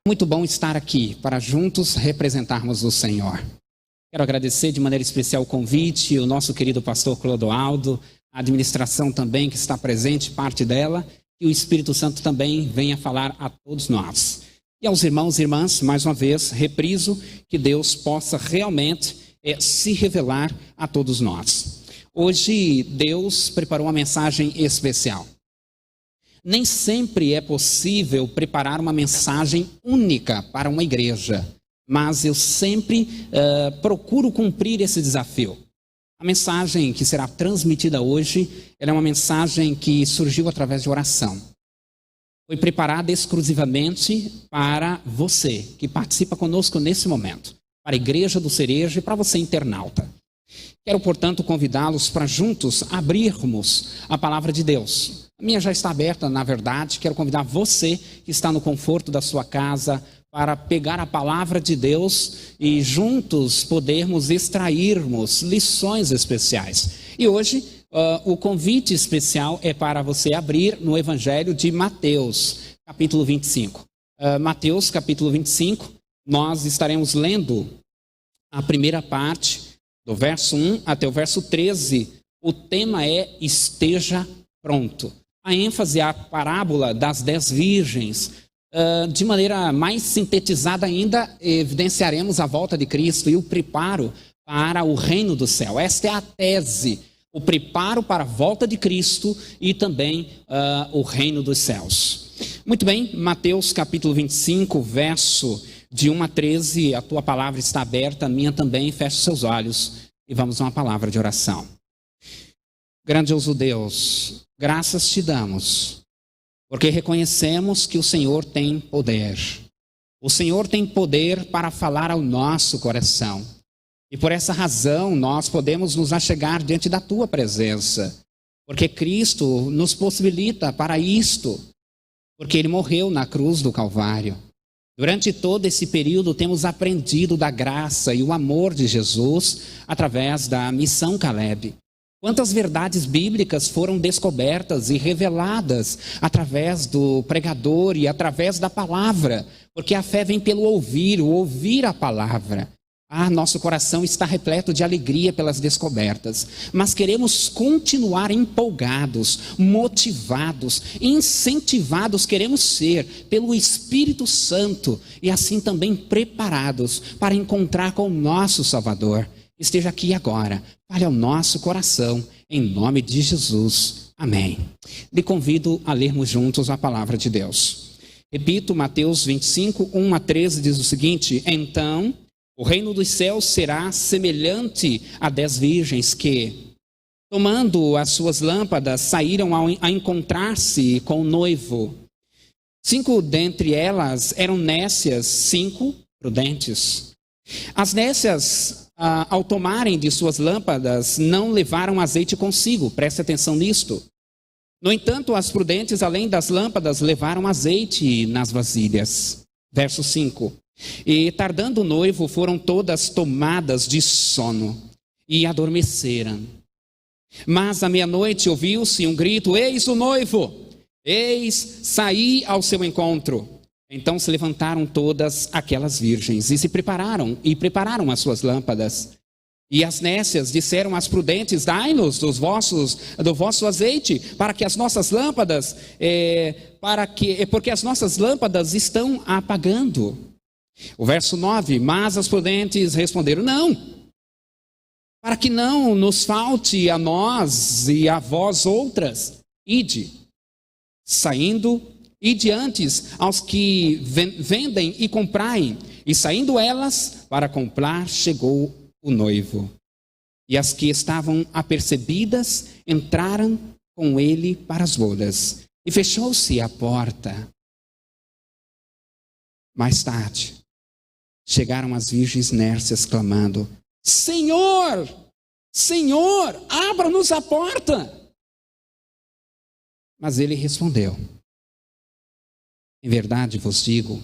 Muito bom estar aqui para juntos representarmos o Senhor. Quero agradecer de maneira especial o convite, o nosso querido pastor Clodoaldo, a administração também que está presente, parte dela, e o Espírito Santo também venha falar a todos nós. E aos irmãos e irmãs, mais uma vez, repriso que Deus possa realmente se revelar a todos nós. Hoje Deus preparou uma mensagem especial. Nem sempre é possível preparar uma mensagem única para uma igreja, mas eu sempre procuro cumprir esse desafio. A mensagem que será transmitida hoje, ela é uma mensagem que surgiu através de oração. Foi preparada exclusivamente para você que participa conosco nesse momento, para a Igreja do Cerejo e para você internauta. Quero, portanto, convidá-los para juntos abrirmos a palavra de Deus. A minha já está aberta, na verdade. Quero convidar você que está no conforto da sua casa para pegar a palavra de Deus e juntos podermos extrairmos lições especiais. E hoje o convite especial é para você abrir no Evangelho de Mateus, capítulo 25. Mateus, capítulo 25, nós estaremos lendo a primeira parte, do verso 1 até o verso 13, o tema é esteja pronto. A ênfase é a parábola das 10 virgens. De maneira mais sintetizada ainda, evidenciaremos a volta de Cristo e o preparo para o reino do céu. Esta é a tese, o preparo para a volta de Cristo e também o reino dos céus. Muito bem, Mateus capítulo 25, verso de 1 a 13, a tua palavra está aberta, a minha também, feche seus olhos e vamos a uma palavra de oração. Grandioso Deus, graças te damos, porque reconhecemos que o Senhor tem poder. O Senhor tem poder para falar ao nosso coração. E por essa razão nós podemos nos achegar diante da tua presença, porque Cristo nos possibilita para isto, porque Ele morreu na cruz do Calvário. Durante todo esse período temos aprendido da graça e o amor de Jesus através da missão Caleb. Quantas verdades bíblicas foram descobertas e reveladas através do pregador e através da palavra, porque a fé vem pelo ouvir, o ouvir a palavra. Nosso coração está repleto de alegria pelas descobertas, mas queremos continuar empolgados, motivados, incentivados, queremos ser pelo Espírito Santo e assim também preparados para encontrar com o nosso Salvador. Esteja aqui agora, fale ao nosso coração, em nome de Jesus. Amém. Lhe convido a lermos juntos a palavra de Deus. Repito, Mateus 25, 1 a 13 diz o seguinte: então o reino dos céus será semelhante a 10 virgens que, tomando as suas lâmpadas, saíram a encontrar-se com o noivo. 5 dentre elas eram nécias, 5 prudentes. As nécias, ao tomarem de suas lâmpadas, não levaram azeite consigo. Preste atenção nisto. No entanto, as prudentes, além das lâmpadas, levaram azeite nas vasilhas. Verso 5. E tardando o noivo, foram todas tomadas de sono e adormeceram. Mas à meia-noite ouviu-se um grito: eis o noivo, eis, saí ao seu encontro. Então se levantaram todas aquelas virgens e prepararam as suas lâmpadas. E as nécias disseram às prudentes: dai-nos do vosso azeite, para que as nossas lâmpadas, porque as nossas lâmpadas estão apagando. O verso 9, mas as prudentes responderam: não, para que não nos falte a nós e a vós outras, ide. Saindo, ide antes aos que vendem e comprai. E saindo elas para comprar, chegou o noivo. E as que estavam apercebidas entraram com ele para as bodas. E fechou-se a porta. Mais tarde, chegaram as virgens nércias clamando: Senhor, Senhor, abra-nos a porta. Mas ele respondeu: em verdade vos digo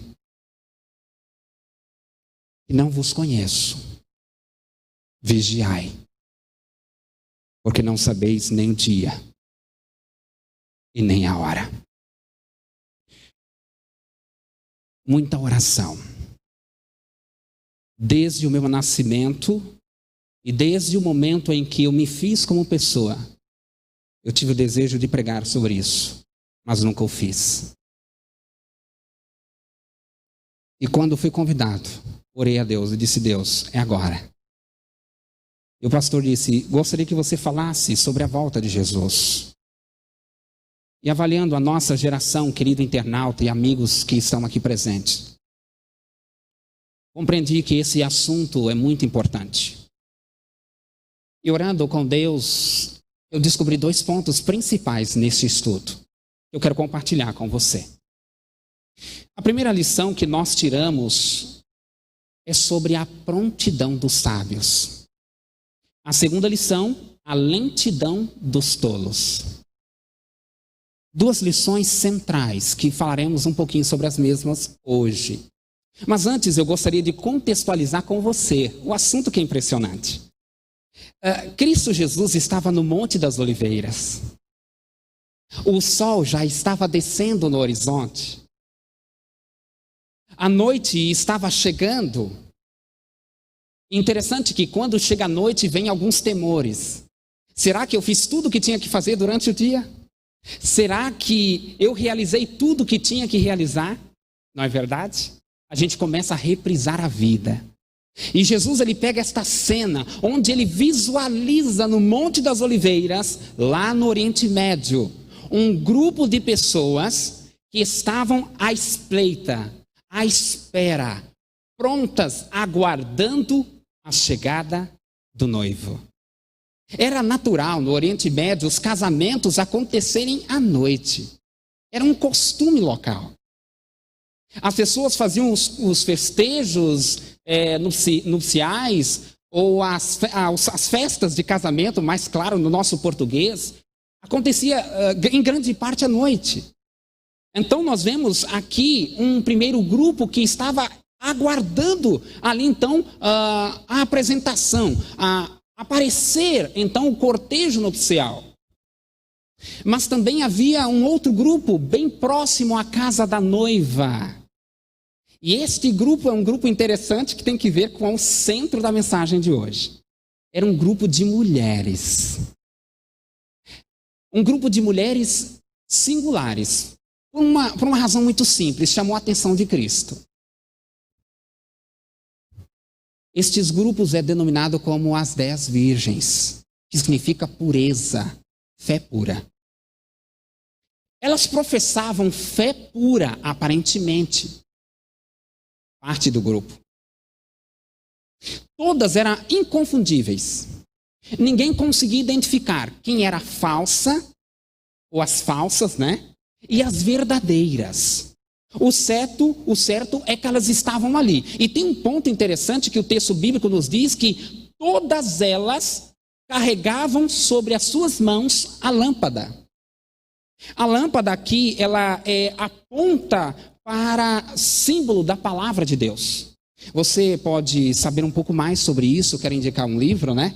que não vos conheço. Vigiai, porque não sabeis nem o dia e nem a hora. muita oração. Desde o meu nascimento e desde o momento em que eu me fiz como pessoa, eu tive o desejo de pregar sobre isso, mas nunca o fiz. E quando fui convidado, orei a Deus e disse: Deus, é agora. E o pastor disse: gostaria que você falasse sobre a volta de Jesus. E avaliando a nossa geração, querido internauta e amigos que estão aqui presentes, compreendi que esse assunto é muito importante. E orando com Deus, eu descobri 2 pontos principais nesse estudo. Eu quero compartilhar com você. A primeira lição que nós tiramos é sobre a prontidão dos sábios. A segunda lição, a lentidão dos tolos. 2 lições centrais que falaremos um pouquinho sobre as mesmas hoje. Mas antes eu gostaria de contextualizar com você o assunto que é impressionante. Cristo Jesus estava no Monte das Oliveiras. O sol já estava descendo no horizonte. A noite estava chegando. Interessante que quando chega a noite vem alguns temores. Será que eu fiz tudo o que tinha que fazer durante o dia? Será que eu realizei tudo o que tinha que realizar? Não é verdade? A gente começa a reprisar a vida. E Jesus, ele pega esta cena onde ele visualiza no Monte das Oliveiras, lá no Oriente Médio, um grupo de pessoas que estavam à espreita, à espera, prontas, aguardando a chegada do noivo. Era natural no Oriente Médio os casamentos acontecerem à noite. Era um costume local. As pessoas faziam os festejos nupciais ou as festas de casamento, mais claro no nosso português, acontecia em grande parte à noite. Então nós vemos aqui um primeiro grupo que estava aguardando ali então a apresentação, aparecer então o cortejo nupcial. Mas também havia um outro grupo bem próximo à casa da noiva. E este grupo é um grupo interessante que tem que ver com o centro da mensagem de hoje. Era um grupo de mulheres. Um grupo de mulheres singulares. Por uma razão muito simples, chamou a atenção de Cristo. Estes grupos é denominado como as 10 virgens, que significa pureza, fé pura. Elas professavam fé pura, aparentemente. Parte do grupo. Todas eram inconfundíveis. Ninguém conseguia identificar quem era falsa, ou as falsas, né? E as verdadeiras. O certo é que elas estavam ali. E tem um ponto interessante que o texto bíblico nos diz que todas elas carregavam sobre as suas mãos a lâmpada. A lâmpada aqui, ela aponta para símbolo da palavra de Deus. Você pode saber um pouco mais sobre isso, quero indicar um livro, né?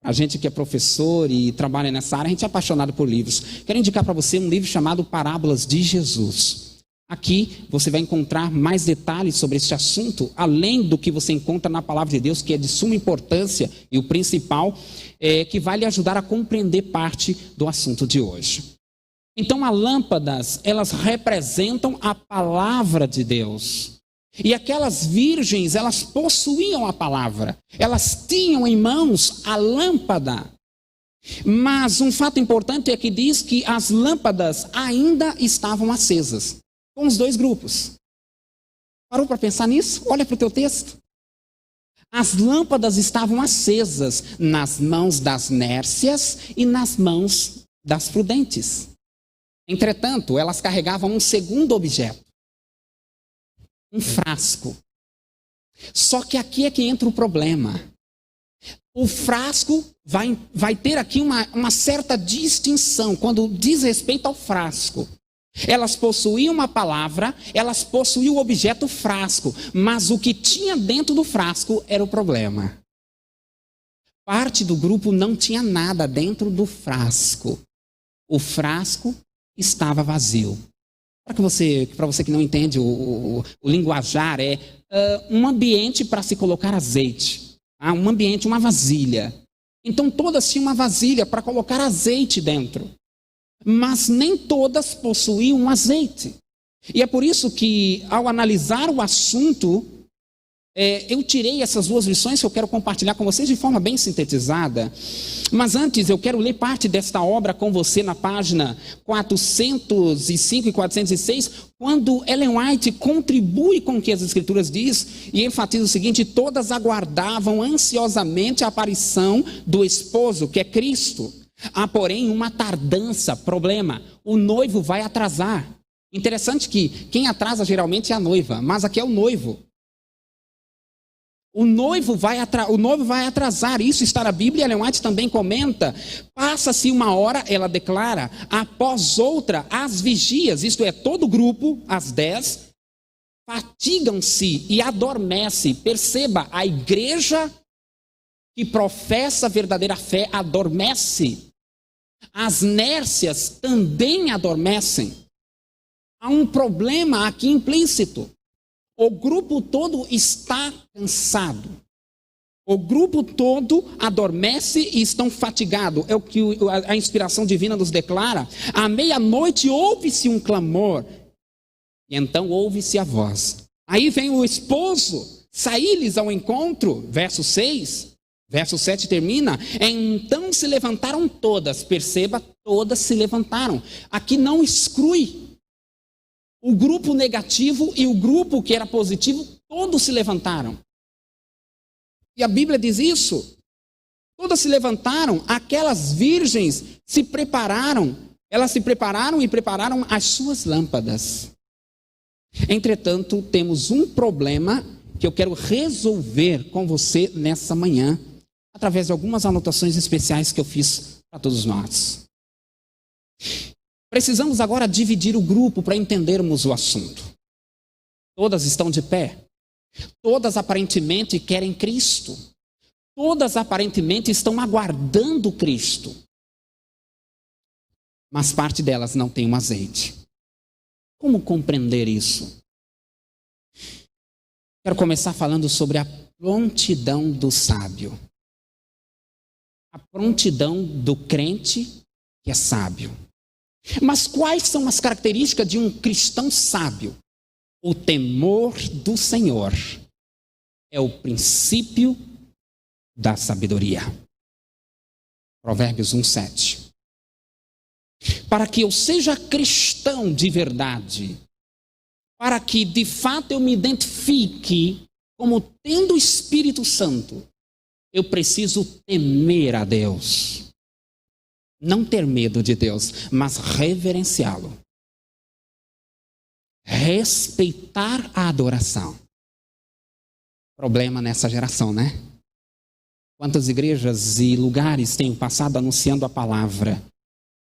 A gente que é professor e trabalha nessa área, a gente é apaixonado por livros. Quero indicar para você um livro chamado Parábolas de Jesus. Aqui você vai encontrar mais detalhes sobre este assunto, além do que você encontra na palavra de Deus, que é de suma importância e o principal, que vai lhe ajudar a compreender parte do assunto de hoje. Então, as lâmpadas, elas representam a palavra de Deus. E aquelas virgens, elas possuíam a palavra. Elas tinham em mãos a lâmpada. Mas um fato importante é que diz que as lâmpadas ainda estavam acesas. Com os 2 grupos. Parou para pensar nisso? Olha para o teu texto. As lâmpadas estavam acesas nas mãos das nércias e nas mãos das prudentes. Entretanto, elas carregavam um segundo objeto. Um frasco. Só que aqui é que entra o problema. O frasco vai ter aqui uma certa distinção quando diz respeito ao frasco. Elas possuíam uma palavra, elas possuíam o objeto frasco, mas o que tinha dentro do frasco era o problema. Parte do grupo não tinha nada dentro do frasco. O frasco estava vazio. Para você que não entende o linguajar, é um ambiente para se colocar azeite. Um ambiente, uma vasilha. Então todas tinham uma vasilha para colocar azeite dentro. Mas nem todas possuíam azeite. E é por isso que, ao analisar o assunto, eu tirei essas duas lições que eu quero compartilhar com vocês de forma bem sintetizada. Mas antes, eu quero ler parte desta obra com você na página 405 e 406, quando Ellen White contribui com o que as Escrituras diz e enfatiza o seguinte: todas aguardavam ansiosamente a aparição do esposo, que é Cristo. Há, porém, uma tardança, problema, o noivo vai atrasar. Interessante que quem atrasa geralmente é a noiva, mas aqui é o noivo. O noivo vai atrasar, isso está na Bíblia. Ellen White também comenta: passa-se uma hora, ela declara, após outra, as vigias, isto é, todo o grupo, às 10, fatigam-se e adormece. Perceba, a igreja que professa a verdadeira fé adormece. As nércias também adormecem. Há um problema aqui implícito. O grupo todo está cansado. O grupo todo adormece e estão fatigados. É o que a inspiração divina nos declara. À meia-noite ouve-se um clamor. E então ouve-se a voz. Aí vem o esposo sair-lhes ao encontro. Verso 6. Verso 7 termina. Então se levantaram todas. Perceba, todas se levantaram. Aqui não exclui o grupo negativo e o grupo que era positivo, todos se levantaram. E a Bíblia diz isso. Todas se levantaram, aquelas virgens se prepararam. Elas se prepararam e prepararam as suas lâmpadas. Entretanto, temos um problema que eu quero resolver com você nessa manhã, através de algumas anotações especiais que eu fiz para todos nós. Precisamos agora dividir o grupo para entendermos o assunto. Todas estão de pé. Todas aparentemente querem Cristo. Todas aparentemente estão aguardando Cristo. Mas parte delas não tem um azeite. Como compreender isso? Quero começar falando sobre a prontidão do sábio. A prontidão do crente que é sábio. Mas quais são as características de um cristão sábio? O temor do Senhor é o princípio da sabedoria. Provérbios 1:7. Para que eu seja cristão de verdade, para que de fato eu me identifique como tendo o Espírito Santo, eu preciso temer a Deus. Não ter medo de Deus, mas reverenciá-lo. Respeitar a adoração. Problema nessa geração, né? Quantas igrejas e lugares têm passado anunciando a palavra?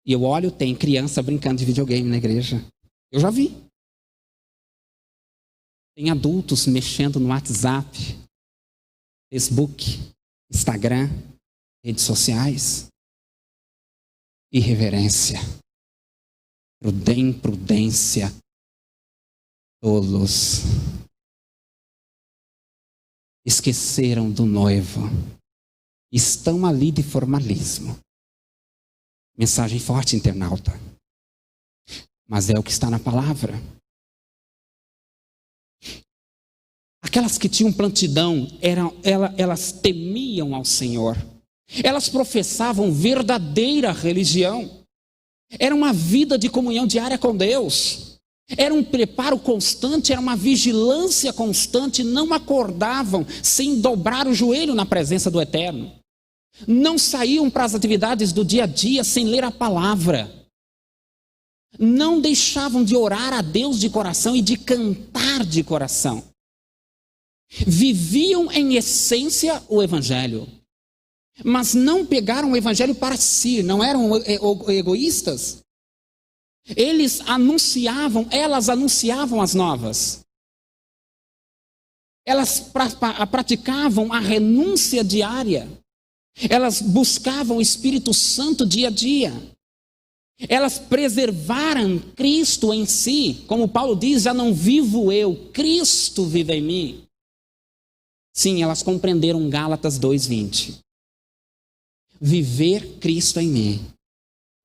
E eu olho, tem criança brincando de videogame na igreja. Eu já vi. Tem adultos mexendo no WhatsApp, Facebook, Instagram, redes sociais. Irreverência, imprudência, tolos. Esqueceram do noivo. Estão ali de formalismo. Mensagem forte, internauta. Mas é o que está na palavra. Aquelas que tinham prontidão, elas temiam ao Senhor. Elas professavam verdadeira religião. Era uma vida de comunhão diária com Deus. Era um preparo constante, era uma vigilância constante. Não acordavam sem dobrar o joelho na presença do Eterno. Não saíam para as atividades do dia a dia sem ler a palavra. Não deixavam de orar a Deus de coração e de cantar de coração. Viviam em essência o Evangelho. Mas não pegaram o Evangelho para si, não eram egoístas. Elas anunciavam as novas. Elas praticavam a renúncia diária. Elas buscavam o Espírito Santo dia a dia. Elas preservaram Cristo em si. Como Paulo diz, já não vivo eu, Cristo vive em mim. Sim, elas compreenderam Gálatas 2:20. Viver Cristo em mim.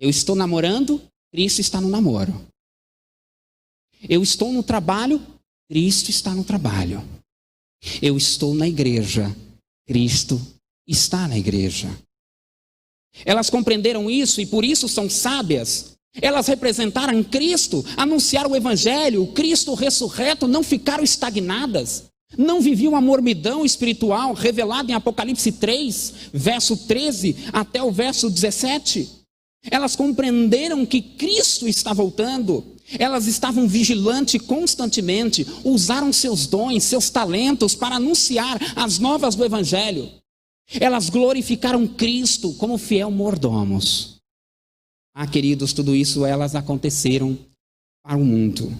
Eu estou namorando, Cristo está no namoro. Eu estou no trabalho, Cristo está no trabalho. Eu estou na igreja, Cristo está na igreja. Elas compreenderam isso e por isso são sábias. Elas representaram Cristo, anunciaram o Evangelho, o Cristo ressurreto, não ficaram estagnadas. Não viviam a mormidão espiritual revelada em Apocalipse 3, verso 13 até o verso 17. Elas compreenderam que Cristo está voltando. Elas estavam vigilantes constantemente, usaram seus dons, seus talentos para anunciar as novas do Evangelho. Elas glorificaram Cristo como fiel mordomos. Queridos, tudo isso elas aconteceram para o mundo.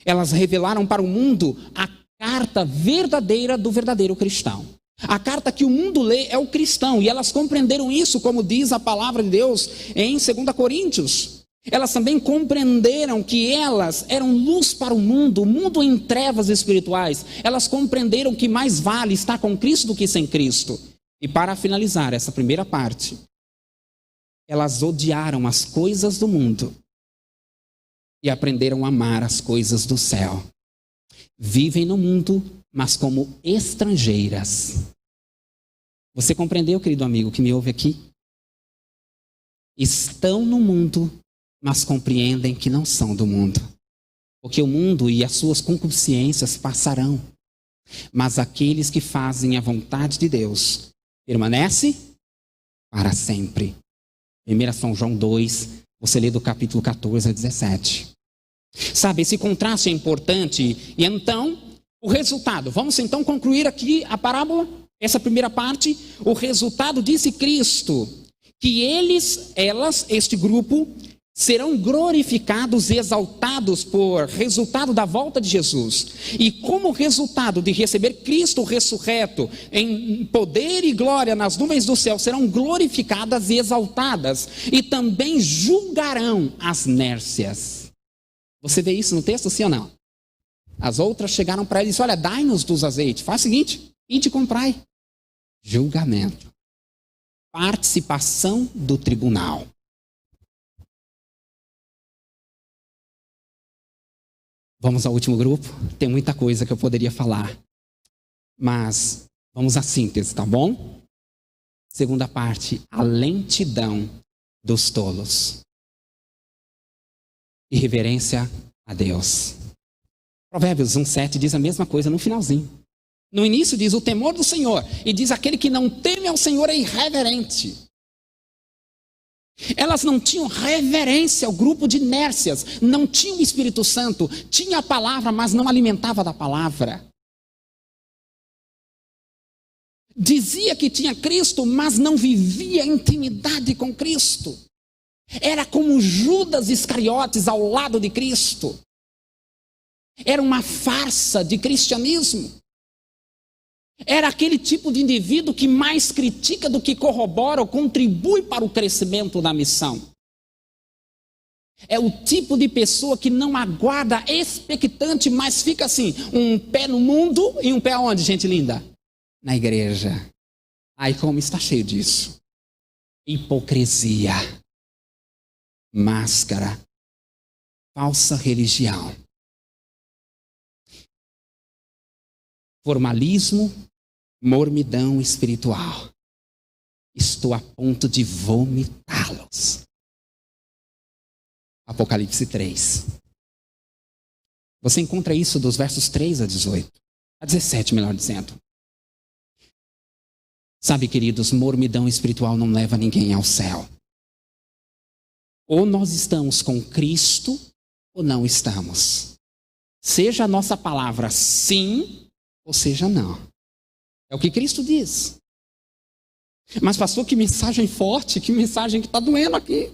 Elas revelaram para o mundo a carta verdadeira do verdadeiro cristão. A carta que o mundo lê é o cristão, e elas compreenderam isso, como diz a palavra de Deus em 2 Coríntios. Elas também compreenderam que elas eram luz para o mundo em trevas espirituais. Elas compreenderam que mais vale estar com Cristo do que sem Cristo. E para finalizar essa primeira parte, elas odiaram as coisas do mundo e aprenderam a amar as coisas do céu. Vivem no mundo, mas como estrangeiras. Você compreendeu, querido amigo, que me ouve aqui? Estão no mundo, mas compreendem que não são do mundo. Porque o mundo e as suas concupiscências passarão. Mas aqueles que fazem a vontade de Deus permanecem para sempre. 1 São João 2, você lê do capítulo 14 a 17. Sabe, esse contraste é importante. E então, o resultado. Vamos então concluir aqui a parábola, essa primeira parte. O resultado, disse Cristo, que elas, este grupo, serão glorificados e exaltados por resultado da volta de Jesus. E como resultado de receber Cristo ressurreto em poder e glória nas nuvens do céu, serão glorificadas e exaltadas. E também julgarão as nércias. Você vê isso no texto, sim ou não? As outras chegaram para ele e disseram: olha, dai-nos dos azeites. Faz o seguinte, ide comprai. Julgamento. Participação do tribunal. Vamos ao último grupo. Tem muita coisa que eu poderia falar. Mas vamos à síntese, tá bom? Segunda parte, a lentidão dos tolos. E reverência a Deus. Provérbios 1:7 diz a mesma coisa no finalzinho. No início diz o temor do Senhor. E diz aquele que não teme ao Senhor é irreverente. Elas não tinham reverência ao grupo de nércias. Não tinham o Espírito Santo. Tinha a palavra, mas não alimentava da palavra. Dizia que tinha Cristo, mas não vivia intimidade com Cristo. Era como Judas Iscariotes ao lado de Cristo. Era uma farsa de cristianismo. Era aquele tipo de indivíduo que mais critica do que corrobora ou contribui para o crescimento da missão. É o tipo de pessoa que não aguarda expectante, mas fica assim, um pé no mundo e um pé aonde, gente linda? Na igreja. Aí como está cheio disso? Hipocrisia. Máscara, falsa religião, formalismo, mormidão espiritual. Estou a ponto de vomitá-los. Apocalipse 3. Você encontra isso dos versos 3 a 18. A 17, melhor dizendo. Sabe, queridos, mormidão espiritual não leva ninguém ao céu. Ou nós estamos com Cristo, ou não estamos. Seja a nossa palavra sim, ou seja não. É o que Cristo diz. Mas pastor, que mensagem forte, que mensagem que está doendo aqui.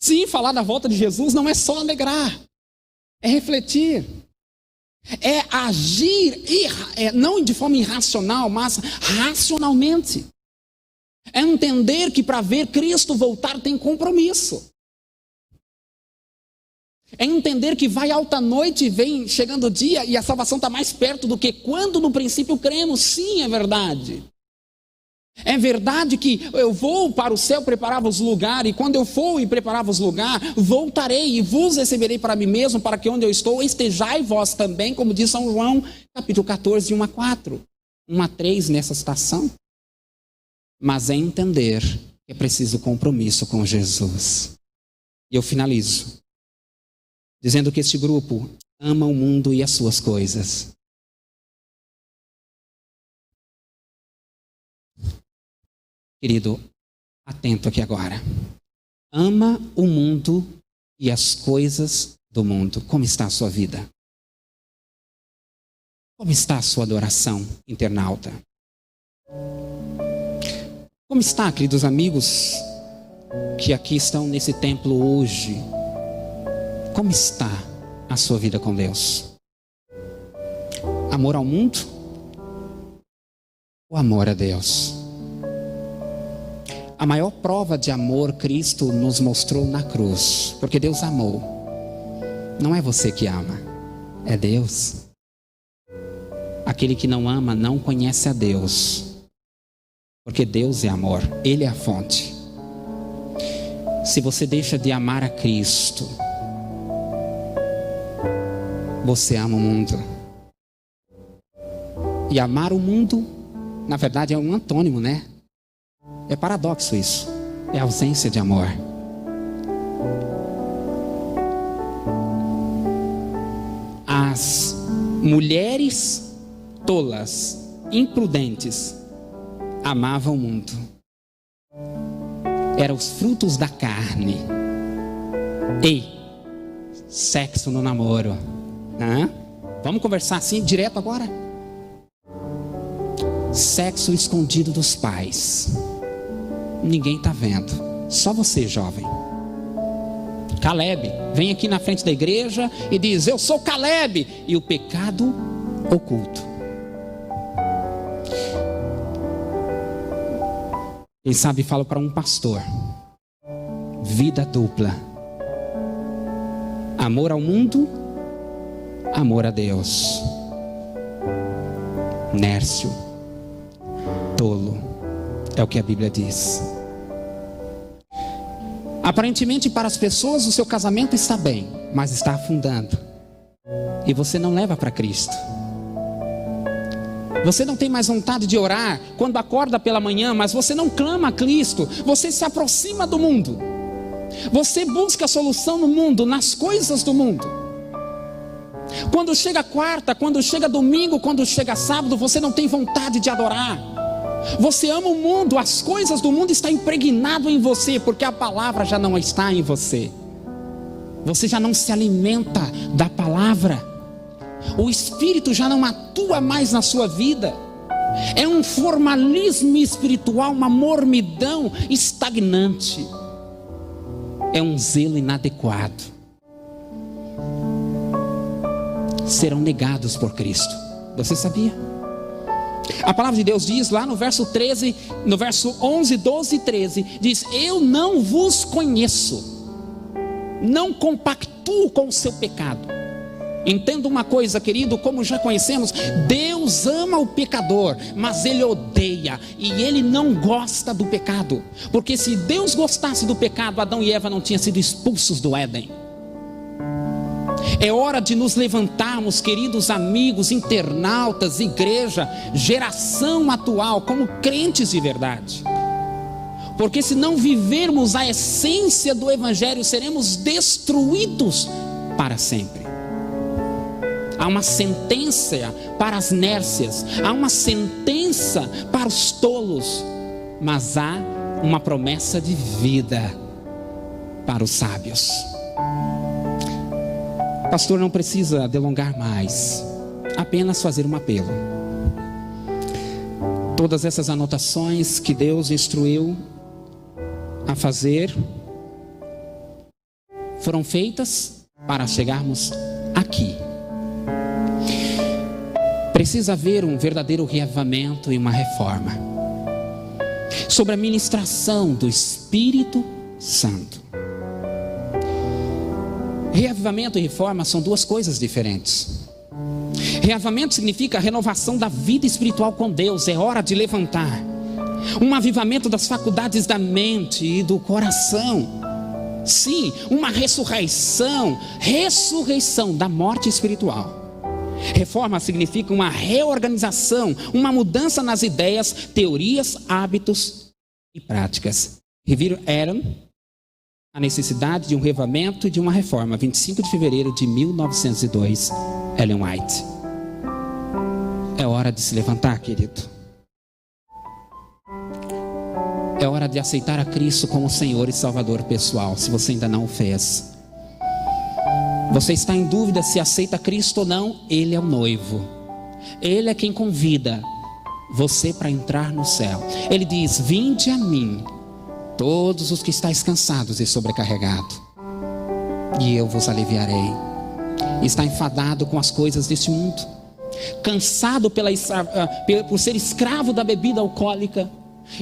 Sim, falar da volta de Jesus não é só alegrar. É refletir. É agir, não de forma irracional, mas racionalmente. É entender que para ver Cristo voltar tem compromisso. É entender que vai alta noite e vem chegando o dia e a salvação está mais perto do que quando no princípio cremos. Sim, é verdade. É verdade que eu vou para o céu preparar-vos lugar, e quando eu for e preparar-vos lugar, voltarei e vos receberei para mim mesmo, para que onde eu estou estejai vós também, como diz São João, capítulo 14, 1-4, 1-3 nessa citação. Mas é entender que é preciso compromisso com Jesus. E eu finalizo dizendo que este grupo ama o mundo e as suas coisas. Querido, atento aqui agora. Ama o mundo e as coisas do mundo. Como está a sua vida? Como está a sua adoração, internauta? Como está, queridos amigos que aqui estão nesse templo hoje? Como está a sua vida com Deus? Amor ao mundo ou amor a Deus? A maior prova de amor Cristo nos mostrou na cruz, porque Deus amou. Não é você que ama, é Deus. Aquele que não ama não conhece a Deus, porque Deus é amor, Ele é a fonte. Se você deixa de amar a Cristo, você ama o mundo. E amar o mundo, na verdade, é um antônimo, né? É paradoxo isso. É ausência de amor. As mulheres tolas, imprudentes, amavam o mundo. Eram os frutos da carne. Ei, sexo no namoro. Vamos conversar assim direto agora? Sexo escondido dos pais. Ninguém está vendo, só você, jovem. Caleb vem aqui na frente da igreja e diz: eu sou Caleb. E o pecado oculto. Quem sabe fala para um pastor: vida dupla. Amor ao mundo, amor a Deus. Nércio, tolo, é o que a Bíblia diz. Aparentemente para as pessoas o seu casamento está bem, mas está afundando. E você não leva para Cristo. Você não tem mais vontade de orar quando acorda pela manhã, mas você não clama a Cristo. Você se aproxima do mundo. Você busca a solução no mundo, nas coisas do mundo. Quando chega quarta, quando chega domingo, quando chega sábado, você não tem vontade de adorar. Você ama o mundo, as coisas do mundo estão impregnadas em você, porque a palavra já não está em você. Você já não se alimenta da palavra. O Espírito já não atua mais na sua vida. É um formalismo espiritual, uma mormidão estagnante. É um zelo inadequado. Serão negados por Cristo. Você sabia? A palavra de Deus diz lá no verso 13, no verso 11, 12 e 13, diz: eu não vos conheço, não compactuo com o seu pecado. Entenda uma coisa, querido, como já conhecemos, Deus ama o pecador, mas Ele odeia, e Ele não gosta do pecado. Porque se Deus gostasse do pecado, Adão e Eva não tinham sido expulsos do Éden. É hora de nos levantarmos, queridos amigos, internautas, igreja, geração atual, como crentes de verdade. Porque se não vivermos a essência do Evangelho, seremos destruídos para sempre. Há uma sentença para as nércias, há uma sentença para os tolos, mas há uma promessa de vida para os sábios. Pastor, não precisa delongar mais, apenas fazer um apelo. Todas essas anotações que Deus instruiu a fazer foram feitas para chegarmos aqui. Precisa haver um verdadeiro reavivamento e uma reforma sobre a ministração do Espírito Santo. Reavivamento e reforma são duas coisas diferentes. Reavivamento significa a renovação da vida espiritual com Deus. É hora de levantar. Um avivamento das faculdades da mente e do coração. Sim, uma ressurreição da morte espiritual. Reforma significa uma reorganização, uma mudança nas ideias, teorias, hábitos e práticas. Review Aaron, a necessidade de um reavivamento e de uma reforma, 25 de fevereiro de 1902, Ellen White. É hora de se levantar, querido. É hora de aceitar a Cristo como Senhor e Salvador pessoal, se você ainda não o fez. Você está em dúvida se aceita Cristo ou não? Ele é o noivo. Ele é quem convida você para entrar no céu. Ele diz: vinde a mim, todos os que estáis cansados e sobrecarregados, e eu vos aliviarei. Está enfadado com as coisas deste mundo, cansado por ser escravo da bebida alcoólica,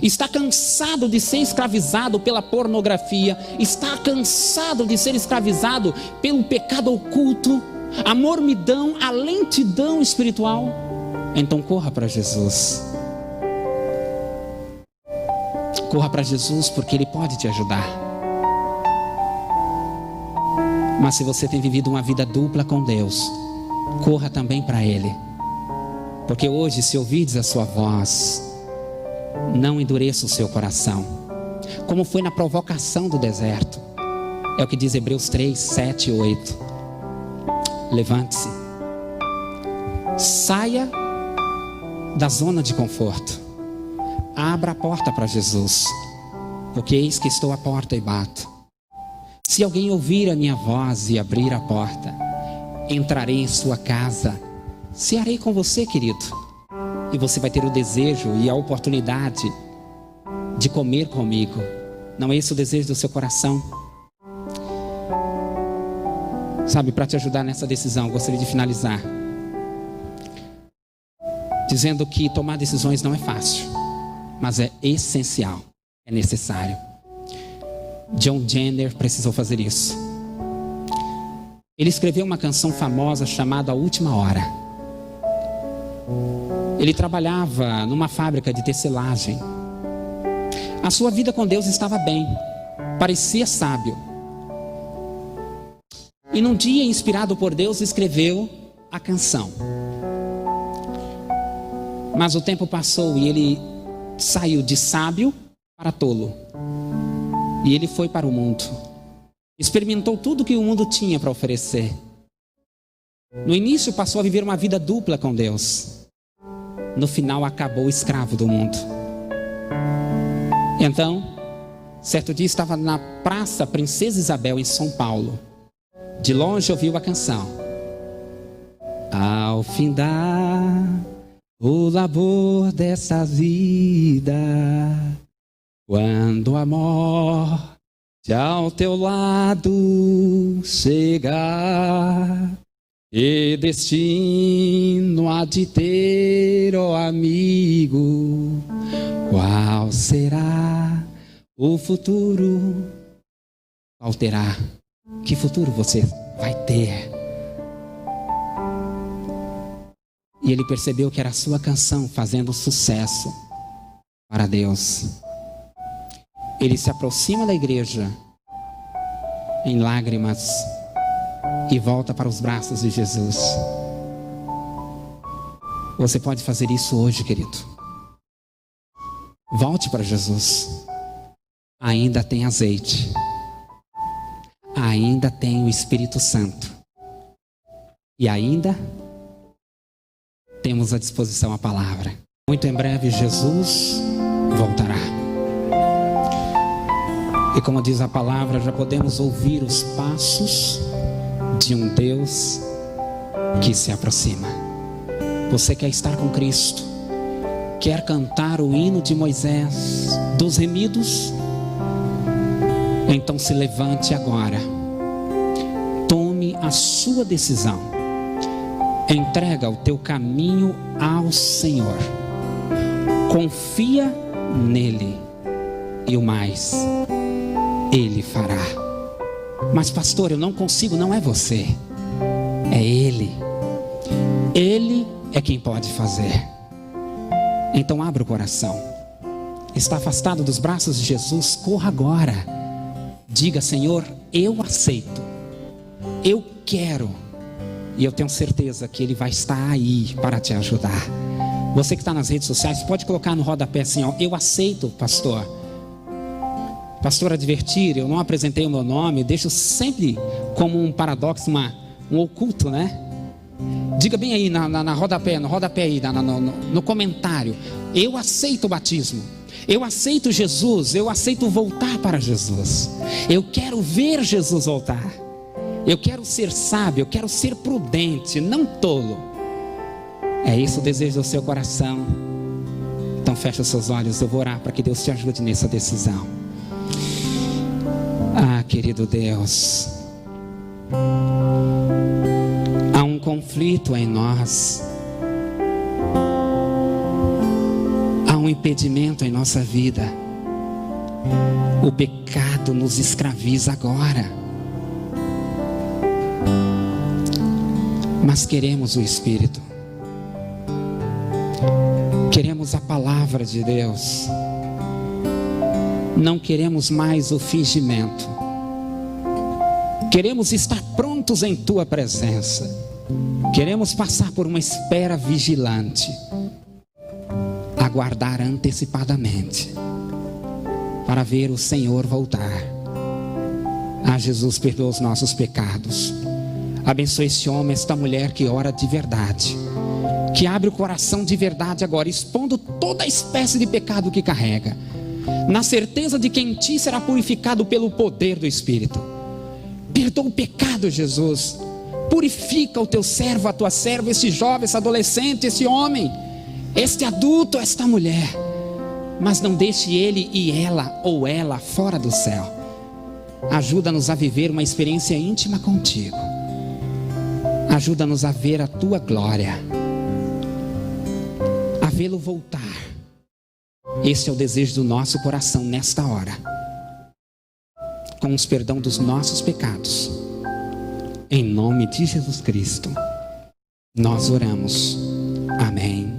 está cansado de ser escravizado pela pornografia, está cansado de ser escravizado pelo pecado oculto, a mormidão, a lentidão espiritual. Então corra para Jesus. Corra para Jesus, porque Ele pode te ajudar. Mas se você tem vivido uma vida dupla com Deus, corra também para Ele, porque hoje, se ouvirdes a sua voz, não endureça o seu coração, como foi na provocação do deserto. É o que diz Hebreus 3, 7 e 8. Levante-se, saia da zona de conforto, abra a porta para Jesus, porque eis que estou à porta e bato. Se alguém ouvir a minha voz e abrir a porta, entrarei em sua casa, cearei com você, querido, e você vai ter o desejo e a oportunidade de comer comigo. Não é esse o desejo do seu coração? Sabe, para te ajudar nessa decisão, gostaria de finalizar dizendo que tomar decisões não é fácil, mas é essencial, é necessário. John Jenner precisou fazer isso. Ele escreveu uma canção famosa chamada A Última Hora. Ele trabalhava numa fábrica de tecelagem. A sua vida com Deus estava bem, parecia sábio. E num dia, inspirado por Deus, escreveu a canção. Mas o tempo passou e ele saiu de sábio para tolo. E ele foi para o mundo. Experimentou tudo que o mundo tinha para oferecer. No início passou a viver uma vida dupla com Deus. No final acabou escravo do mundo. Então, certo dia estava na Praça Princesa Isabel, em São Paulo. De longe ouviu a canção. Ao findar o labor dessa vida, quando a morte ao teu lado chegar, e destino há de ter, ó amigo, qual será o futuro? Qual terá? Que futuro você vai ter? E ele percebeu que era a sua canção fazendo sucesso para Deus. Ele se aproxima da igreja em lágrimas e volta para os braços de Jesus. Você pode fazer isso hoje, querido. Volte para Jesus. Ainda tem azeite. Ainda tem o Espírito Santo. E ainda temos à disposição a palavra. Muito em breve Jesus voltará. E como diz a palavra, já podemos ouvir os passos de um Deus que se aproxima. Você quer estar com Cristo? Quer cantar o hino de Moisés, dos remidos? Então se levante agora. Tome a sua decisão. Entrega o teu caminho ao Senhor. Confia nele. E o mais Ele fará. Mas pastor, eu não consigo. Não é você, é Ele. Ele é quem pode fazer. Então abra o coração. Está afastado dos braços de Jesus? Corra agora. Diga: Senhor, eu aceito, eu quero. E eu tenho certeza que Ele vai estar aí para te ajudar. Você que está nas redes sociais, pode colocar no rodapé assim, ó: eu aceito, pastor. Pastor Advertir, eu não apresentei o meu nome. Deixo sempre como um paradoxo, um oculto, né? Diga bem aí no rodapé aí, no comentário: eu aceito o batismo, eu aceito Jesus, eu aceito voltar para Jesus, eu quero ver Jesus voltar, eu quero ser sábio, eu quero ser prudente, não tolo. É isso o desejo do seu coração? Então fecha os seus olhos, eu vou orar para que Deus te ajude nessa decisão. Ah, querido Deus, há um conflito em nós, há um impedimento em nossa vida. O pecado nos escraviza agora, mas queremos o Espírito, queremos a palavra de Deus, não queremos mais o fingimento, queremos estar prontos em Tua presença, queremos passar por uma espera vigilante, aguardar antecipadamente para ver o Senhor voltar. Ah, Jesus, perdoa os nossos pecados, abençoe este homem, esta mulher que ora de verdade, que abre o coração de verdade agora, expondo toda a espécie de pecado que carrega, na certeza de que em Ti será purificado pelo poder do Espírito. Perdoa o pecado, Jesus, purifica o Teu servo, a Tua serva, este jovem, esse adolescente, esse homem, este adulto, esta mulher, mas não deixe ele e ela ou ela fora do céu. Ajuda-nos a viver uma experiência íntima contigo, ajuda-nos a ver a Tua glória, a vê-lo voltar. Este é o desejo do nosso coração nesta hora, com os perdão dos nossos pecados, em nome de Jesus Cristo nós oramos, amém.